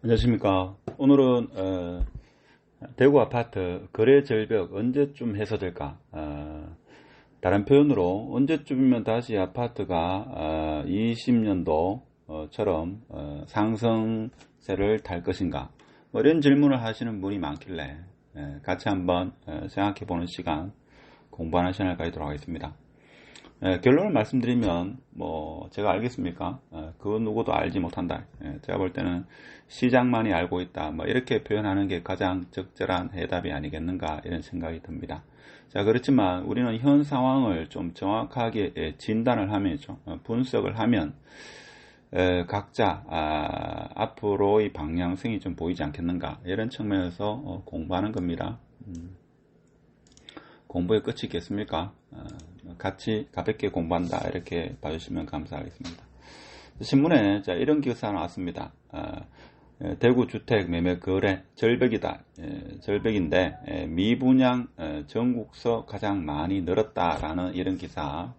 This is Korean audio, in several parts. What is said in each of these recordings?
안녕하십니까. 오늘은 대구 아파트 거래 절벽 언제쯤 해소될까? 다른 표현으로 언제쯤이면 다시 아파트가 20년도처럼 상승세를 탈 것인가? 뭐 이런 질문을 하시는 분이 많길래 같이 한번 생각해 보는 시간, 공부하는 시간을 가지도록 하겠습니다. 결론을 말씀드리면 제가 알겠습니까? 그 누구도 알지 못한다. 제가 볼 때는 시장만이 알고 있다. 이렇게 표현하는 게 가장 적절한 해답이 아니겠는가 이런 생각이 듭니다. 자, 그렇지만 우리는 현 상황을 좀 정확하게 진단을 하면서 분석을 하면 각자 앞으로의 방향성이 좀 보이지 않겠는가 이런 측면에서 공부하는 겁니다. 공부의 끝이 있겠습니까? 같이 가볍게 공부한다 이렇게 봐주시면 감사하겠습니다. 신문에 이런 기사 나왔습니다. 대구 주택 매매 거래 절벽이다. 절벽인데 미분양 전국서 가장 많이 늘었다라는 이런 기사.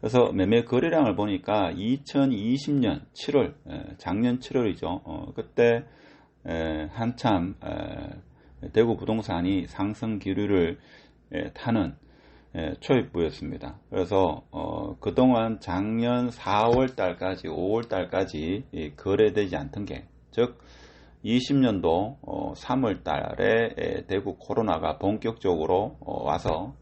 그래서 매매 거래량을 보니까 2020년 7월 작년 7월이죠. 그때 한참 대구 부동산이 상승 기류를 타는 초입부였습니다. 그래서 그동안 작년 4월 달까지 5월 달까지 거래되지 않던 게, 즉 20년도 3월 달에 대구 코로나가 본격적으로 와서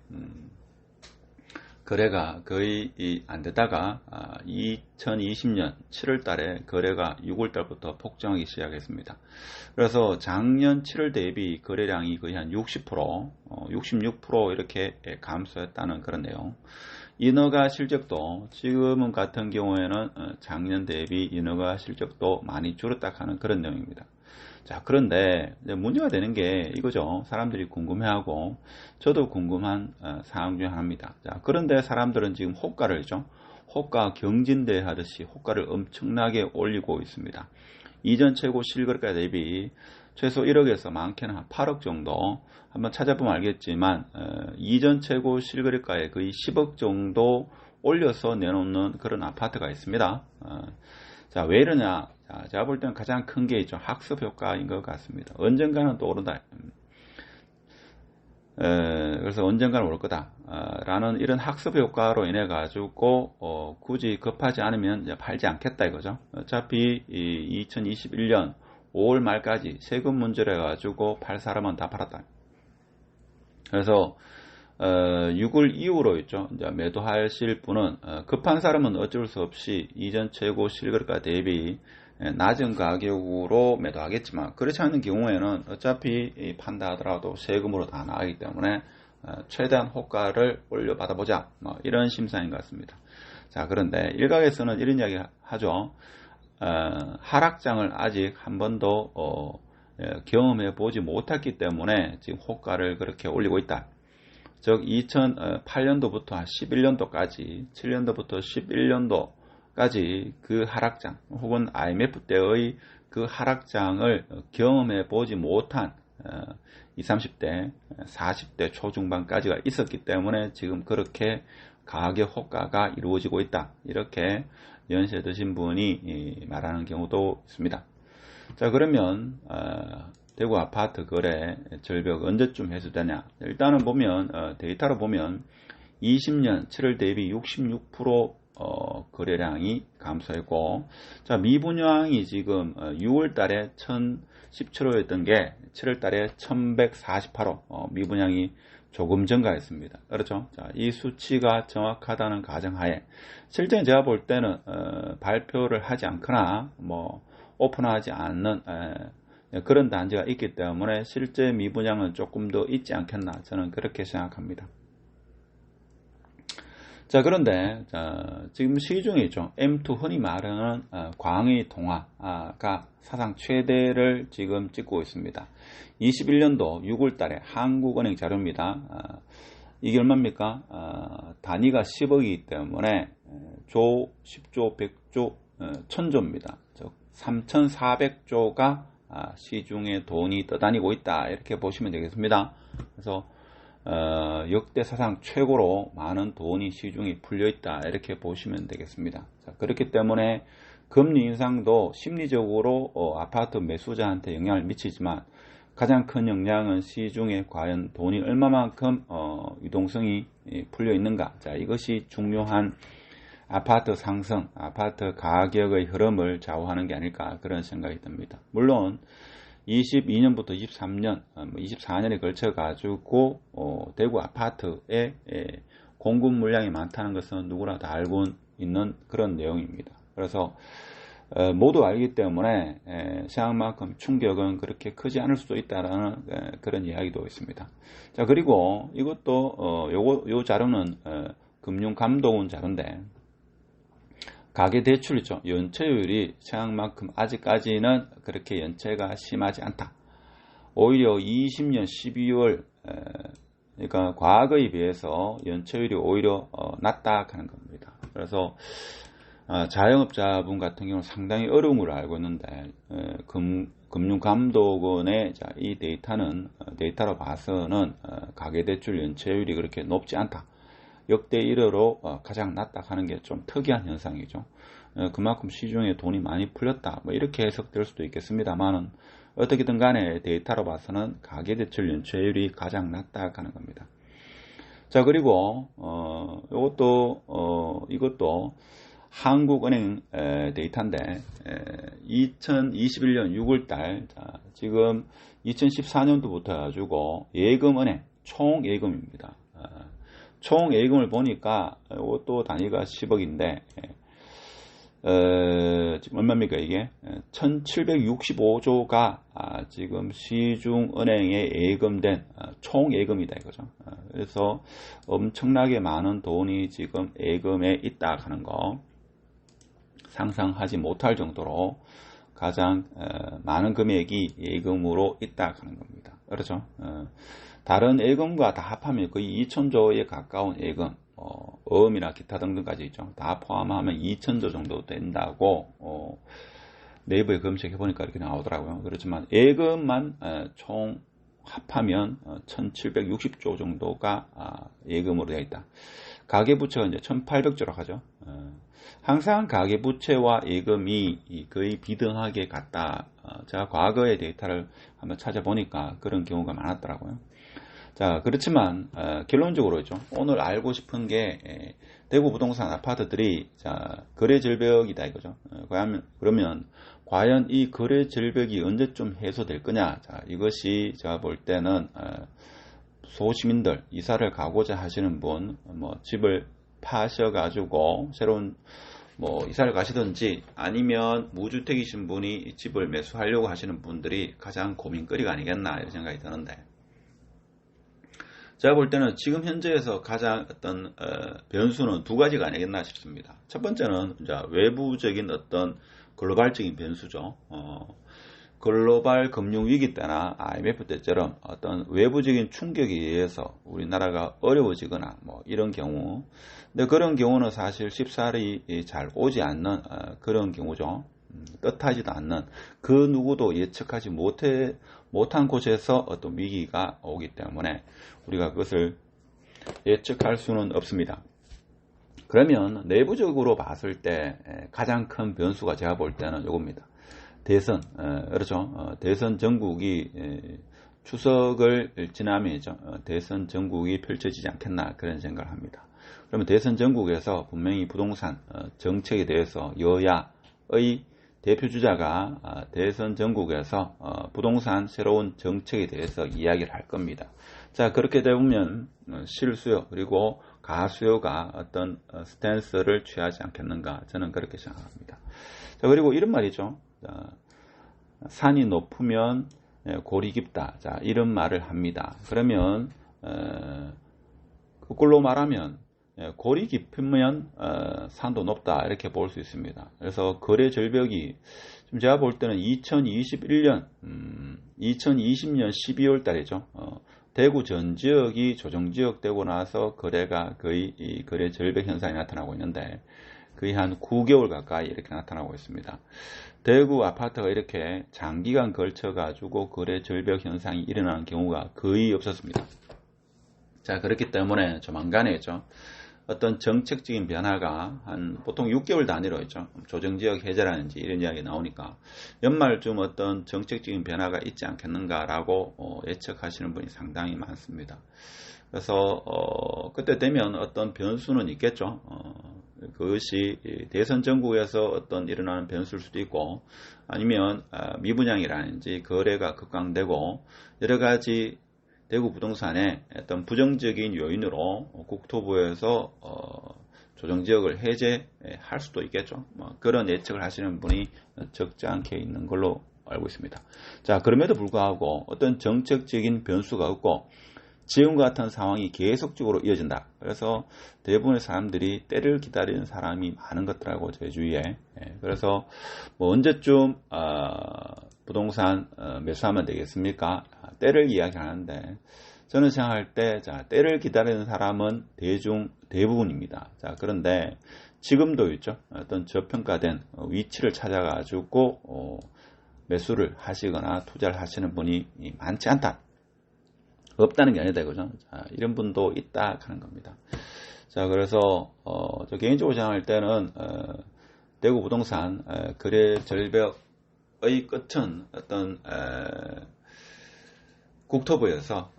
거래가 거의 안 되다가 2020년 7월 달에 거래가 6월 달부터 폭증하기 시작했습니다. 그래서 작년 7월 대비 거래량이 거의 한 60%, 66% 이렇게 감소했다는 그런 내용. 인허가 실적도 지금 같은 경우에는 작년 대비 인허가 실적도 많이 줄었다 하는 그런 내용입니다. 자, 그런데 문제가 되는 게 이거죠. 사람들이 궁금해하고 저도 궁금한 상황 중 하나입니다. 자, 그런데 사람들은 지금 호가를 호가 경진대 하듯이 호가를 엄청나게 올리고 있습니다. 이전 최고 실거래가 대비 최소 1억에서 많게는 한 8억 정도, 한번 찾아보면 알겠지만 이전 최고 실거래가에 거의 10억 정도 올려서 내놓는 그런 아파트가 있습니다. 자, 왜 이러냐? 자, 제가 볼 때는 가장 큰 게 있죠. 학습 효과인 것 같습니다. 언젠가는 또 오른다. 그래서 언젠가는 올 거다. 라는 이런 학습 효과로 인해 가지고 굳이 급하지 않으면 이제 팔지 않겠다 이거죠. 어차피 2021년 5월 말까지 세금 문제를 해가지고 팔 사람은 다 팔았다. 그래서 6월 이후로 있죠. 이제 매도하실 분은 급한 사람은 어쩔 수 없이 이전 최고 실거래가 대비 낮은 가격으로 매도하겠지만, 그렇지 않은 경우에는 어차피 판다 하더라도 세금으로 다 나가기 때문에 최대한 호가를 올려받아 보자, 이런 심사인 것 같습니다. 자, 그런데 일각에서는 이런 이야기 하죠. 하락장을 아직 한 번도 경험해 보지 못했기 때문에 지금 호가를 그렇게 올리고 있다. 즉 2008년도부터 11년도까지 7년도부터 11년도까지 그 하락장 혹은 IMF 때의 그 하락장을 경험해 보지 못한 20, 30대, 40대 초중반까지가 있었기 때문에 지금 그렇게 가격 호가가 이루어지고 있다. 이렇게 연세 드신 분이 말하는 경우도 있습니다. 자, 그러면 대구 아파트 거래 절벽 언제쯤 해소되냐? 일단은 보면 데이터로 보면 20년 7월 대비 66% 거래량이 감소했고, 자, 미분양이 지금 6월 달에 1017호였던 게 7월 달에 1148호 미분양이 조금 증가했습니다. 그렇죠? 자, 이 수치가 정확하다는 가정하에 실제 제가 볼 때는 발표를 하지 않거나 오픈하지 않는 그런 단지가 있기 때문에 실제 미분양은 조금 더 있지 않겠나, 저는 그렇게 생각합니다. 자, 그런데 지금 시중에 있죠. M2 흔히 말하는 광의 동화가 사상 최대를 지금 찍고 있습니다. 21년도 6월 달에 한국은행 자료입니다. 이게 얼마입니까? 단위가 10억이기 때문에 조, 10조, 100조, 1000조입니다. 즉 3400조가 시중에 돈이 떠다니고 있다, 이렇게 보시면 되겠습니다. 그래서 역대 사상 최고로 많은 돈이 시중에 풀려 있다, 이렇게 보시면 되겠습니다. 자, 그렇기 때문에 금리 인상도 심리적으로 아파트 매수자한테 영향을 미치지만 가장 큰 영향은 시중에 과연 돈이 얼마만큼 유동성이 풀려 있는가. 자, 이것이 중요한 아파트 상승, 아파트 가격의 흐름을 좌우하는 게 아닐까 그런 생각이 듭니다. 물론 22년부터 23년, 24년에 걸쳐 가지고 대구 아파트에 공급 물량이 많다는 것은 누구나 다 알고 있는 그런 내용입니다. 그래서 모두 알기 때문에 생각만큼 충격은 그렇게 크지 않을 수도 있다라는 그런 이야기도 있습니다. 자, 그리고 이것도 요 자료는 금융감독원 자료인데 가계대출이죠. 연체율이 생각만큼 아직까지는 그렇게 연체가 심하지 않다. 오히려 20년 12월 그러니까 과거에 비해서 연체율이 오히려 낮다 하는 겁니다. 그래서 자영업자분 같은 경우는 상당히 어려운 걸 알고 있는데 금융감독원의 이 데이터로 봐서는 가계대출 연체율이 그렇게 높지 않다. 역대 1위로 가장 낮다 하는 게 좀 특이한 현상이죠. 그만큼 시중에 돈이 많이 풀렸다. 뭐 이렇게 해석될 수도 있겠습니다만은 어떻게든 간에 데이터로 봐서는 가계대출 연체율이 가장 낮다 하는 겁니다. 자, 그리고 이것도 한국은행 데이터인데 2021년 6월달 지금 2014년도부터 해가지고 예금은행 총 예금입니다. 총 예금을 보니까 이것도 단위가 10억인데 지금 얼마입니까 이게 1765조가 지금 시중은행에 예금된 총 예금이다 이거죠. 그래서 엄청나게 많은 돈이 지금 예금에 있다 하는 거 상상하지 못할 정도로 가장 많은 금액이 예금으로 있다 하는 겁니다. 그렇죠. 다른 예금과 다 합하면 거의 2천조에 가까운 예금, 어음이나 기타 등등까지 있죠. 다 포함하면 2천조 정도 된다고 네이버에 검색해보니까 이렇게 나오더라고요. 그렇지만 예금만 총 합하면 1760조 정도가 예금으로 되어 있다. 가계부채가 이제 1800조라고 하죠. 항상 가계부채와 예금이 거의 비등하게 같다. 제가 과거의 데이터를 한번 찾아보니까 그런 경우가 많았더라고요. 자, 그렇지만 결론적으로죠. 오늘 알고 싶은 게 대구 부동산 아파트들이 거래 절벽이다 이거죠. 그러면 과연 이 거래 절벽이 언제쯤 해소될 거냐? 자, 이것이 제가 볼 때는 소시민들 이사를 가고자 하시는 분, 집을 파셔가지고 새로운 이사를 가시든지 아니면 무주택이신 분이 집을 매수하려고 하시는 분들이 가장 고민거리가 아니겠나 이런 생각이 드는데. 제가 볼 때는 지금 현재에서 가장 어떤 변수는 두 가지가 아니겠나 싶습니다. 첫 번째는 이제 외부적인 어떤 글로벌적인 변수죠. 글로벌 금융위기 때나 IMF 때처럼 어떤 외부적인 충격에 의해서 우리나라가 어려워지거나 이런 경우. 근데 그런 경우는 사실 쉽사리 잘 오지 않는 그런 경우죠. 뜻하지도 않는 그 누구도 예측하지 못한 곳에서 어떤 위기가 오기 때문에 우리가 그것을 예측할 수는 없습니다. 그러면 내부적으로 봤을 때 가장 큰 변수가 제가 볼 때는 이겁니다. 대선, 그렇죠. 대선 전국이 추석을 지나면이죠. 대선 전국이 펼쳐지지 않겠나 그런 생각을 합니다. 그러면 대선 전국에서 분명히 부동산 정책에 대해서 여야의 대표 주자가 대선 전국에서 부동산 새로운 정책에 대해서 이야기를 할 겁니다. 자, 그렇게 되면 실수요 그리고 가수요가 어떤 스탠스를 취하지 않겠는가 저는 그렇게 생각합니다. 자, 그리고 이런 말이죠. 산이 높으면 골이 깊다. 자, 이런 말을 합니다. 그러면 그걸로 말하면 골이 깊으면 산도 높다 이렇게 볼 수 있습니다. 그래서 거래 절벽이 지금 제가 볼 때는 2020년 12월 달이죠. 대구 전 지역이 조정지역 되고 나서 거래가 거의 이 거래 절벽 현상이 나타나고 있는데 거의 한 9개월 가까이 이렇게 나타나고 있습니다. 대구 아파트가 이렇게 장기간 걸쳐 가지고 거래 절벽 현상이 일어나는 경우가 거의 없었습니다. 자, 그렇기 때문에 조만간에죠. 어떤 정책적인 변화가 보통 6개월 단위로 있죠. 조정지역 해제라든지 이런 이야기 나오니까 연말쯤 어떤 정책적인 변화가 있지 않겠는가라고 예측하시는 분이 상당히 많습니다. 그래서 그때 되면 어떤 변수는 있겠죠. 그것이 대선 전국에서 어떤 일어나는 변수일 수도 있고 아니면 미분양이라든지 거래가 급강되고 여러 가지 대구 부동산의 어떤 부정적인 요인으로 국토부에서 조정지역을 해제할 수도 있겠죠. 그런 예측을 하시는 분이 적지 않게 있는 걸로 알고 있습니다. 자, 그럼에도 불구하고 어떤 정책적인 변수가 없고 지금과 같은 상황이 계속적으로 이어진다. 그래서 대부분의 사람들이 때를 기다리는 사람이 많은 것더라고, 제 주위에. 그래서 뭐 언제쯤 부동산 매수하면 되겠습니까? 때를 이야기하는데 저는 생각할 때 때를 기다리는 사람은 대부분입니다. 자, 그런데 지금도 있죠. 어떤 저평가된 위치를 찾아가지고 매수를 하시거나 투자를 하시는 분이 많지 않다. 없다는 게 아니다 이거죠. 자, 이런 분도 있다 하는 겁니다. 자, 그래서 저 개인적으로 생각할 때는 대구 부동산 거래 절벽의 끝은 어떤 국토부에서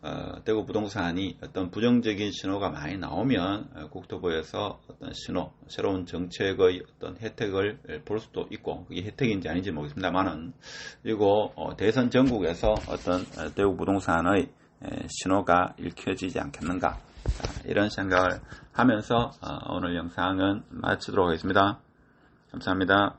대구 부동산이 어떤 부정적인 신호가 많이 나오면 국토부에서 어떤 신호, 새로운 정책의 어떤 혜택을 볼 수도 있고 그게 혜택인지 아닌지 모르겠습니다만은 그리고 대선 전국에서 어떤 대구 부동산의 신호가 읽혀지지 않겠는가, 이런 생각을 하면서 오늘 영상은 마치도록 하겠습니다. 감사합니다.